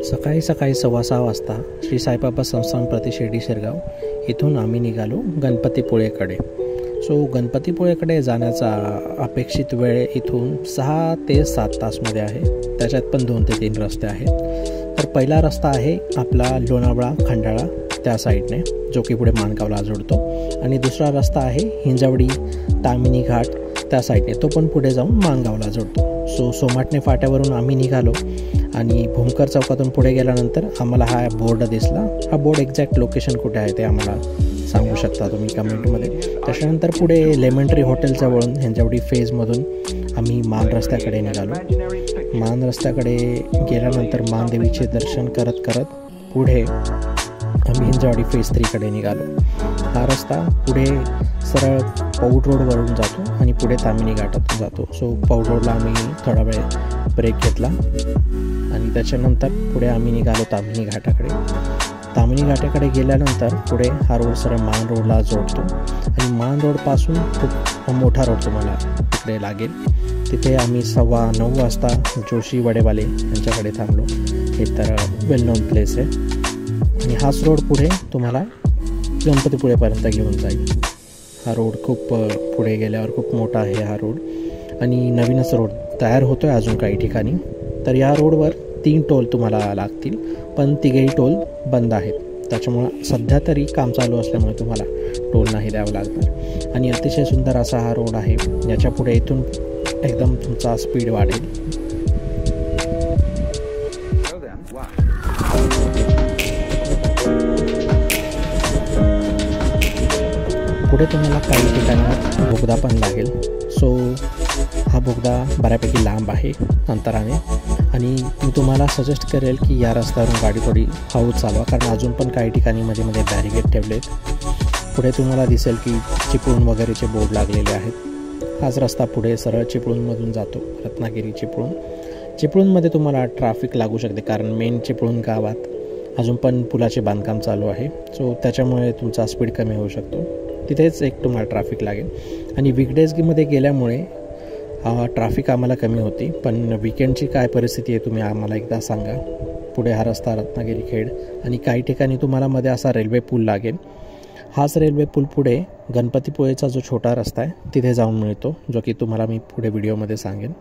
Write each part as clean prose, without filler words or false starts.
सकाळी 6:15 वाजता श्री साईबाबा संस्थान प्रति शिर्डी शिरगाव इथून आम्ही निघालो गणपतीपुळेकडे. गणपतीपुळेकडे जाण्याचा अपेक्षित वेळ इथून 6 ते 7 तासमध्ये आहे. त्याच्यात पण 2 ते 3 रस्ते आहेत. तर पहिला रस्ता आहे आपला लोणावळा खंडाळा त्या साईडने, जो की पुढे माणगावला जोडतो, आणि दुसरा रस्ता आहे हिंजवडी तामिनी घाट त्या साईडने, तो पण पुढे जाऊन माणगावला जोडतो. सोमाटणे फाट्यावरून आम्ही निघालो आणि भूमकर चौकातून पुढे गेल्यानंतर आम्हाला हा बोर्ड दिसला. हा बोर्ड एक्झॅक्ट लोकेशन कुठे आहे ते आम्हाला सांगू शकता तुम्ही कमेंटमध्ये. त्याच्यानंतर पुढे लेमन ट्री हॉटेलजवळून हिंजवडी फेजमधून आम्ही मान रस्त्याकडे निघालो. मान रस्त्याकडे गेल्यानंतर मानदेवीचे दर्शन करत करत पुढे आम्ही हिंजवडी फेज 3कडे निघालो. हा रस्ता पुढे सरळ पौड रोडवरून जातो आणि पुढे तामिनी घाटातून जातो. पौड रोडला आम्ही थोडा वेळ ब्रेक घेतला आणि त्याच्यानंतर पुढे आम्ही निघालो तामिनी घाटाकडे. तामिनी घाटाकडे गेल्यानंतर पुढे हा रोड सरळ मान रोडला जोडतो आणि मान रोडपासून खूप मोठा रोड तुम्हाला तिकडे लागेल. तिथे आम्ही 9:15 वाजता जोशी वडेवाले यांच्याकडे थांबलो. हे तर वेल नोन प्लेस आहे आणि हाच रोड पुढे तुम्हाला गणपतीपुळेपर्यंत घेऊन जाईल. हा रोड खूप पुढे गेल्यावर खूप मोठा आहे हा रोड आणि नवीनच रोड तयार होतो आहे अजून काही ठिकाणी. तर या रोडवर 3 टोल तुम्हाला लागतील, पण 3ही टोल बंद आहेत. त्याच्यामुळं सध्या तरी काम चालू असल्यामुळे तुम्हाला टोल नाही द्यावं लागणार. आणि अतिशय सुंदर असा हा रोड आहे. याच्या पुढे इथून एकदम तुमचा स्पीड वाढेल. पुढे तुम्हाला काही ठिकाणी बोगदा पण लागेल. हा बोगदा बऱ्यापैकी लांब आहे अंतराने आणि मी तुम्हाला सजेस्ट करेल की या रस्त्यावरून गाडी थोडी हळू चालवा, कारण अजून पण काही ठिकाणी मध्ये बॅरिगेड ठेवलेत. पुढे तुम्हाला दिसेल की चिपळूण वगैरेचे बोर्ड लागलेले आहेत. हाच रस्ता पुढे सरळ चिपळूणमधून जातो, रत्नागिरी चिपळूणमध्ये तुम्हाला ट्रॅफिक लागू शकते, कारण मेन चिपळूण गावात अजून पण पुलाचे बांधकाम चालू आहे. त्याच्यामुळे तुमचा स्पीड कमी होऊ शकतो. तिथेच एक तुम्हाला ट्रॅफिक लागेल. आणि वीकडेजमध्ये गेल्यामुळे ट्रॅफिक आम्हाला कमी होती, पण विकेंडची काय परिस्थिती आहे तुम्ही आम्हाला एकदा सांगा. पुढे हा रस्ता रत्नागिरी खेड आणि काही ठिकाणी तुम्हाला मध्ये असा रेल्वे पूल लागेल. हाच रेल्वे पूल पुढे गणपतीपुळेचा जो छोटा रस्ता आहे तिथे जाऊन मिळतो, जो की तुम्हाला मी पुढे व्हिडिओमध्ये सांगेन.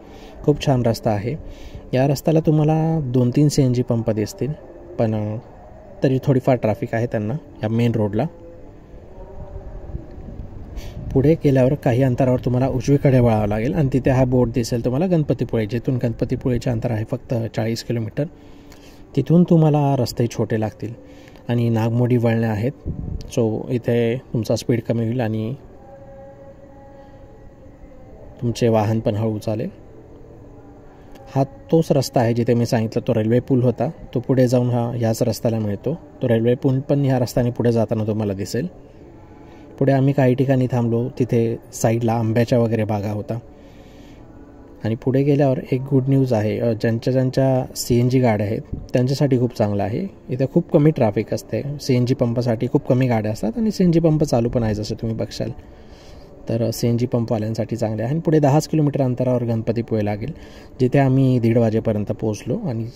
खूप छान रस्ता आहे. या रस्त्याला तुम्हाला 2-3 CNG पंप दिसतील, पण तरी थोडीफार ट्रॅफिक आहे त्यांना या मेन रोडला. पुढे गेल्यावर काही अंतरावर तुम्हाला उजवीकडे वळावं लागेल आणि तिथे हा बोर्ड दिसेल तुम्हाला गणपतीपुळे, जिथून गणपतीपुळेचे अंतर आहे फक्त 40 किलोमीटर. तिथून तुम्हाला रस्ते छोटे लागतील आणि नागमोडी वळणे आहेत. इथे तुमचा स्पीड कमी होईल आणि तुमचे वाहन पण हळू चालेल. हा तोच रस्ता आहे जिथे मी सांगितलं तो रेल्वे पूल होता, तो पुढे जाऊन ह्याच रस्त्याला मिळतो. तो रेल्वे पूल पण ह्या रस्त्याने पुढे जाताना तुम्हाला दिसेल. पुढे आम्ही काही ठिकाणी थांबलो, तिथे साईडला आंब्याच्या वगैरे बागा होता. आणि पुढे गेल्यावर एक गुड न्यूज आहे, ज्यांच्या CNG गाड्या आहेत त्यांच्यासाठी खूप चांगलं आहे. इथे खूप कमी ट्रॅफिक असते. CNG पंपासाठी खूप कमी गाड्या असतात आणि CNG पंप चालू पण आहे जसं तुम्ही बघशाल. तर CNG पंपवाल्यांसाठी चांगले आहे. आणि पुढे 10 किलोमीटर अंतरावर गणपतीपुळे लागेल, जिथे आम्ही 1:30 वाजेपर्यंत पोहोचलो आणि